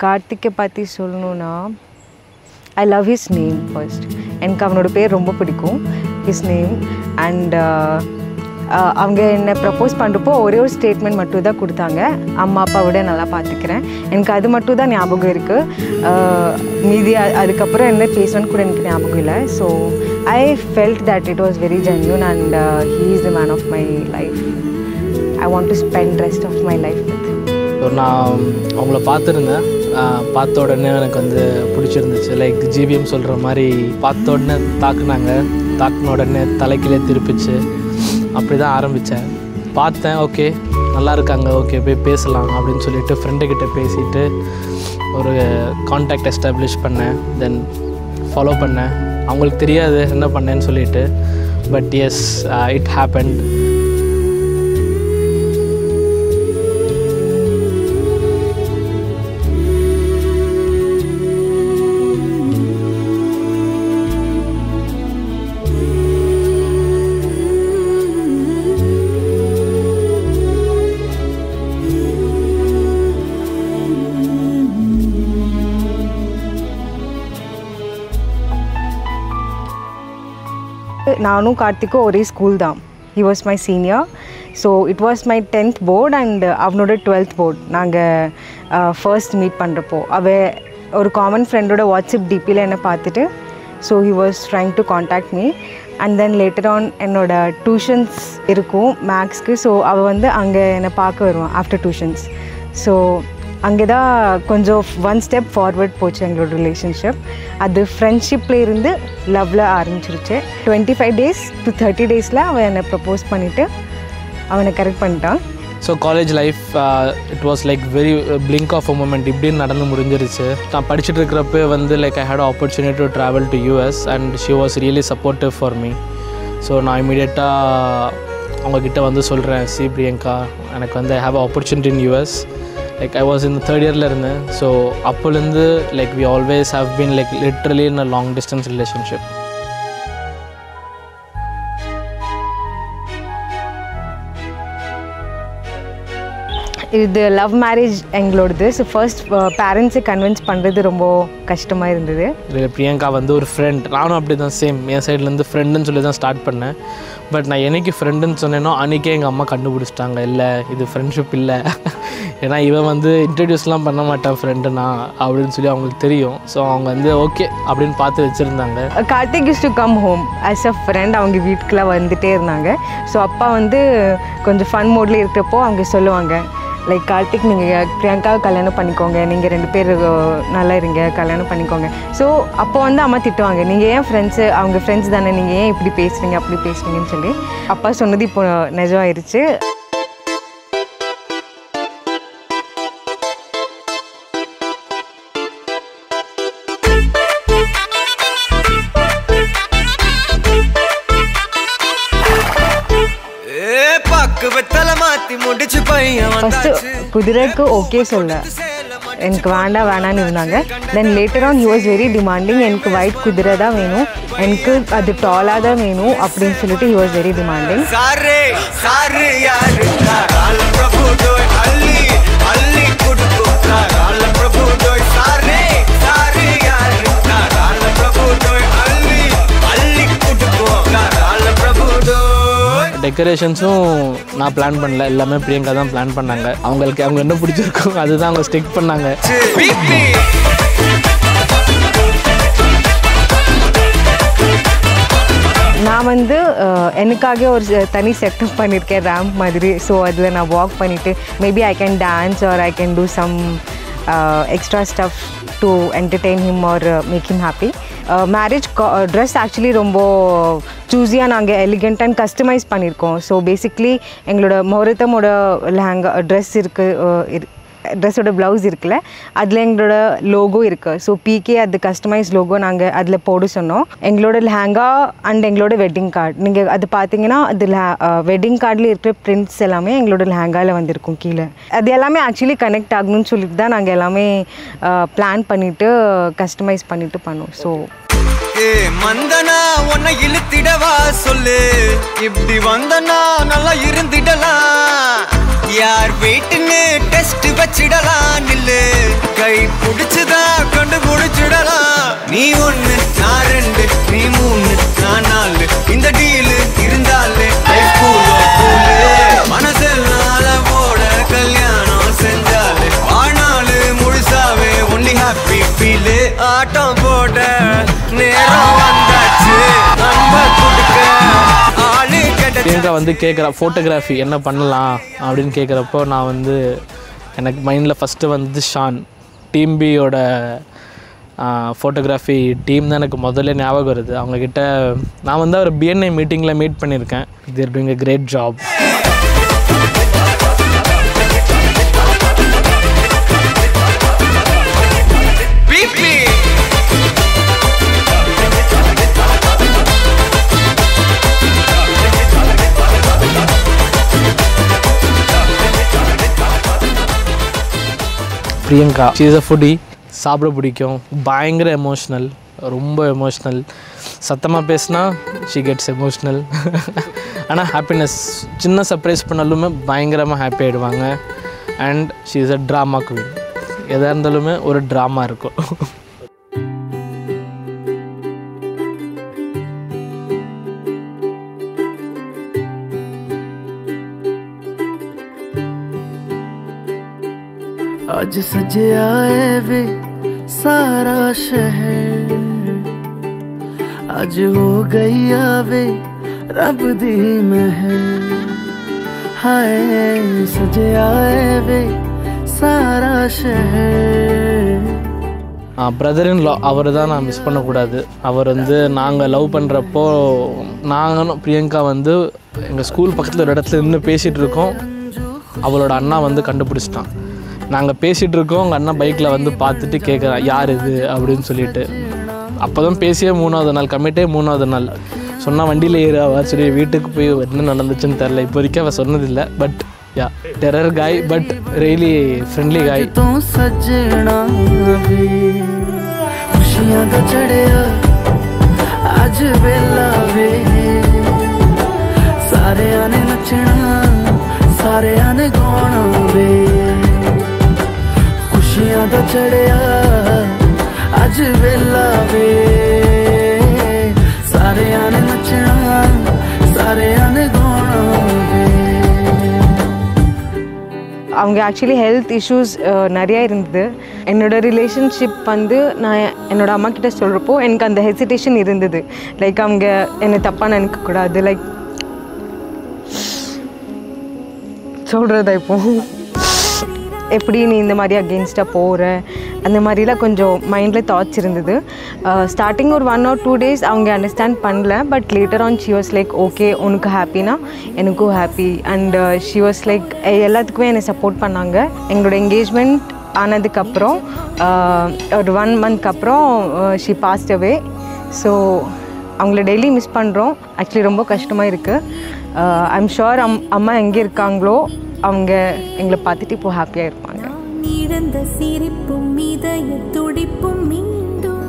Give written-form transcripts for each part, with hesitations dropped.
கார்த்திக்கை பற்றி சொல்லணுன்னா I love his name first. எனக்கு அவனோட பேர் ரொம்ப பிடிக்கும், his name. And அவங்க என்னை ப்ரப்போஸ் பண்ணுறப்போ ஒரே ஒரு ஸ்டேட்மெண்ட் மட்டும் தான் கொடுத்தாங்க, அம்மா அப்பா விட நல்லா பார்த்துக்கிறேன். எனக்கு அது மட்டும் தான் ஞாபகம் இருக்குது. மீதி அதுக்கப்புறம் என்ன பேசணுன்னு கூட எனக்கு ஞாபகம் இல்லை. So I felt that it was very genuine and he is the man of my life. I want to spend rest of my life with him. நான் அவங்கள பார்த்துருந்தேன். பார்த்த உடனே எனக்கு வந்து பிடிச்சிருந்துச்சு. லைக் ஜிவிஎம் சொல்கிற மாதிரி பார்த்த உடனே தாக்குன உடனே தலைக்கிலே திருப்பிச்சு. அப்படி தான் ஆரம்பித்தேன். பார்த்தேன், ஓகே நல்லா இருக்காங்க, ஓகே போய் பேசலாம் அப்படின்னு சொல்லிட்டு ஃப்ரெண்டுக்கிட்ட பேசிவிட்டு ஒரு கான்டாக்ட் எஸ்டாப்ளிஷ் பண்ணேன். தென் ஃபாலோ பண்ணேன். அவங்களுக்கு தெரியாது என்ன பண்ணேன்னு சொல்லிட்டு. But yes, it happened. நானும் கார்த்திக்கும் ஒரே ஸ்கூல் தான். He was my senior. So it was my 10th board and அவனோட 12th போர்ட். நாங்கள் ஃபர்ஸ்ட் மீட் பண்ணுறப்போ ஒரு காமன் ஃப்ரெண்டோட வாட்ஸ்அப் டிபியில் என்னை பார்த்துட்டு so he was trying to contact me. And then later on என்னோடய டியூஷன்ஸ் இருக்கும் மேக்ஸ்க்கு. ஸோ அவள் வந்து அங்கே என்னை பார்க்க வருவான் ஆஃப்டர் டியூஷன்ஸ். ஸோ அங்கே தான் கொஞ்சம் ஒன் ஸ்டெப் ஃபார்வர்ட் போச்சு எங்களோட ரிலேஷன்ஷிப். அது ஃப்ரெண்ட்ஷிப்பில் இருந்து லவ்வில் ஆரம்பிச்சிருச்சு. 25 days to 30 days அவன் என்னை ப்ரப்போஸ் பண்ணிவிட்டு அவனை கரெக்ட் பண்ணிட்டான். So college life it was like very blink of a moment. இப்படின்னு நடந்து முடிஞ்சிருச்சு. நான் படிச்சுட்டு இருக்கிறப்ப வந்து like I had opportunity to travel to US and she was really supportive for me. So நான் இமீடியட்டாக அவங்கக்கிட்ட வந்து சொல்கிறேன், சி பிரியங்கா, எனக்கு வந்து I have opportunity in US. Like I was in the 3rd year இருந்தேன். ஸோ அப்போலேருந்து like we always have been like literally in a long distance relationship. இது லவ் மேரேஜ் எங்களோடது. ஸோ ஃபர்ஸ்ட் பேரண்ட்ஸை கன்வின்ஸ் பண்ணுறது ரொம்ப கஷ்டமாக இருந்தது. பிரியங்கா வந்து ஒரு ஃப்ரெண்ட், நானும் அப்படி தான் சேம் என் சைட்லேருந்து ஃப்ரெண்டுன்னு சொல்லி தான் ஸ்டார்ட் பண்ணேன். பட் நான் என்னைக்கு ஃப்ரெண்டுன்னு சொன்னேனோ அன்றைக்கே எங்கள் அம்மா கண்டுபிடிச்சிட்டாங்க, இல்லை இது ஃப்ரெண்ட்ஷிப் இல்லை, ஏன்னா இவன் வந்து இன்ட்ரடியூஸ்லாம் பண்ண மாட்டான் ஃப்ரெண்டுனா அப்படின்னு சொல்லி அவங்களுக்கு தெரியும். ஸோ அவங்க வந்து ஓகே அப்படின்னு பார்த்து வச்சுருந்தாங்க. Karthik use to come home as a friend. அவங்க வீட்டுக்குலாம் வந்துகிட்டே இருந்தாங்க. ஸோ அப்பா வந்து கொஞ்சம் ஃபன் மோட்லேயே இருக்கிறப்போ அவங்க சொல்லுவாங்க, லைக் கார்த்திக் நீங்கள் பிரியங்காவை கல்யாணம் பண்ணிக்கோங்க, நீங்கள் 2 பேர் நல்லா இருங்க, கல்யாணம் பண்ணிக்கோங்க. ஸோ அப்போ வந்து அம்மா திட்டுவாங்க, நீங்கள் ஏன் அவங்க ஃப்ரெண்ட்ஸ் தானே, நீங்கள் ஏன் இப்படி பேசுகிறீங்க அப்படி பேசுகிறீங்கன்னு சொல்லி. அப்பா சொன்னது இப்போ நிஜம் ஆயிடுச்சு. ஃபஸ்ட்டு குதிரைக்கு ஓகே சொல்ல எனக்கு வேணான்னு இருந்தாங்க. Then later on he was very demanding. எனக்கு ஒயிட் குதிரை தான் வேணும், எனக்கு அது டாலாக தான் வேணும் அப்படின்னு சொல்லிட்டு ஹி வாஸ் வெரி டிமாண்டிங். டெக்கரேஷன்ஸும் நான் பிளான் பண்ணல, எல்லாமே பிரியங்கா தான் பிளான் பண்ணாங்க. அவங்க என்ன பிடிச்சிருக்கும் அதுதான் அவங்க ஸ்டிக் பண்ணாங்க. நான் வந்து எனக்காக ஒரு தனி செட்டப் பண்ணியிருக்கேன், ரேம்ப் மாதிரி. ஸோ அதில் நான் வாக் பண்ணிவிட்டு maybe I can dance or I can do some extra stuff to entertain him or make him happy. Marriage dress actually ரொம்ப சூஸியாக நாங்கள் எலிகெண்ட் அண்ட் கஸ்டமைஸ் பண்ணியிருக்கோம். ஸோ பேசிக்லி எங்களோட முகூர்த்தமோட லெஹங்கா ட்ரெஸ்ஸோட ப்ளவுஸ் இருக்குல்ல, அதில் எங்களோட லோகோ இருக்குது. ஸோ பிகே அது கஸ்டமைஸ் லோகோ நாங்கள் அதில் போட சொன்னோம். எங்களோட லெஹங்கா அண்ட் எங்களோட வெட்டிங் கார்டு நீங்கள் அது பார்த்தீங்கன்னா அதில் வெட்டிங் கார்டில் இருக்கிற பிரிண்ட்ஸ் எல்லாமே எங்களோட லெஹங்காவில் வந்திருக்கும் கீழே. அது எல்லாமே ஆக்சுவலி கனெக்ட் ஆகணும்னு சொல்லிட்டு தான் நாங்கள் எல்லாமே பிளான் பண்ணிவிட்டு கஸ்டமைஸ் பண்ணிவிட்டு பண்ணோம். ஸோ மந்தனா உன்னை இழுத்திடவா சொல்லு, இப்படி வந்தனா நல்லா இருந்திடலாம், யார் வீட்டுன்னு டெஸ்ட் வச்சிடலாம் நில்லு கை புடிச்சுதா கொண்டு முடிச்சிடலாம் நீ ஒண்ணு நான் ரெண்டு நீ மூணு நான் நாலு இந்த டீலு இருந்தாலே மனசெல்லாம் போட கல்யாணம் செஞ்சாலே ஆனாலு முழுசாவே ஒன்லி ஹாப்பி ஃபீலு ஆட்டம் போட நேரம் வந்தாச்சு நம்ப கொடுக்க ஆளு பிரியங்கா வந்து கேட்குறா ஃபோட்டோகிராஃபி என்ன பண்ணலாம் அப்படின்னு கேட்குறப்போ நான் வந்து எனக்கு மைண்டில் ஃபஸ்ட்டு வந்து ஷான் டீம் பியோட ஃபோட்டோகிராஃபி டீம் தான் எனக்கு முதல்ல ஞாபகம் வருது. அவங்கக்கிட்ட நான் வந்து அவர் பிஎன்ஐ மீட்டிங்கில் மீட் பண்ணியிருக்கேன். They're doing a great job. Priyanka she is a foodie. சாப்பிட பிடிக்கும், பயங்கர எமோஷ்னல், ரொம்ப எமோஷ்னல். சத்தமாக பேசினா ஷீ கெட்ஸ் எமோஷ்னல். ஆனால் ஹாப்பினஸ் சின்ன சர்ப்ரைஸ் பண்ணாலுமே பயங்கரமாக ஹாப்பி ஆகிடுவாங்க. And she is a drama queen. எதாக இருந்தாலுமே ஒரு ட்ராமா இருக்கும். आज सजया है वे सारा शहर, आज हो गई आवे रब दी महर, हाय सजया है वे सारा शहर. பிரதர் இன் லா அவர் தான் நான் மிஸ் பண்ணக்கூடாது. அவர் வந்து நாங்கள் லவ் பண்ணுறப்போ நாங்களும் பிரியங்கா வந்து எங்கள் ஸ்கூல் பக்கத்தில் ஒரு இடத்துல நின்று பேசிகிட்டு இருக்கோம். அவளோட அண்ணா வந்து கண்டுபிடிச்சிட்டான். நாங்கள் பேசிகிட்டு இருக்கோம், உங்கள் அண்ணா பைக்கில் வந்து பார்த்துட்டு கேட்குறான் யார் இது அப்படின்னு சொல்லிட்டு. அப்போ தான் பேசியே 3வது நாள், கம்மிட்டே 3வது நாள். சொன்னால் வண்டியில் ஏறாவா சொல்லி வீட்டுக்கு போய் என்ன நடந்துச்சுன்னு தெரில. இப்போ வரைக்கும் அவள் சொன்னதில்லை. பட் யா டெரர் காய் பட் ரியலி ஃப்ரெண்ட்லி காய். सारे आने नचना सारे आने गाना वे, खुशियां दा चढ़िया अज वेला वे, सारे आने नचना सारे आने गाना वे. அவங்க ஆக்சுவலி ஹெல்த் இஷ்யூஸ் நிறையா இருந்தது. என்னோடய ரிலேஷன்ஷிப் வந்து நான் என்னோடய அம்மா கிட்ட சொல்கிறப்போ எனக்கு அந்த ஹெசிடேஷன் இருந்தது. லைக் அவங்க என்னை தப்பாக நினைக்கக்கூடாது. லைக் சொல்கிறதா இப்போ எப்படி நீ இந்த மாதிரி அகெயின்ஸ்டாக போகிற அந்த மாதிரிலாம் கொஞ்சம் மைண்டில் தாட்ஸ் இருந்தது. ஸ்டார்டிங் ஒரு 1 or 2 days அவங்க அண்டர்ஸ்டாண்ட் பண்ணல. But later on she was like okay உனக்கு ஹாப்பினா எனக்கும் happy. And she was like எல்லாத்துக்குமே என்னை சப்போர்ட் பண்ணாங்க. எங்களோட என்கேஜ்மெண்ட் ஆனதுக்கப்புறம் ஒரு 1 month அப்புறம் ஷி பாஸ்ட் அவே. ஸோ அவங்கள டெய்லி மிஸ் பண்ணுறோம். ஆக்சுவலி ரொம்ப கஷ்டமாக இருக்குது. ஐம் ஷுர் அம்மா எங்கே இருக்காங்களோ அவங்க எங்களை பார்த்துட்டு இப்போ ஹாப்பியாக இருப்பாங்க. சிரிப்பும் இதய துடிப்பும் மீண்டும்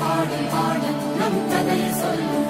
பாடும் பாட நம் கதையை சொல்லும்.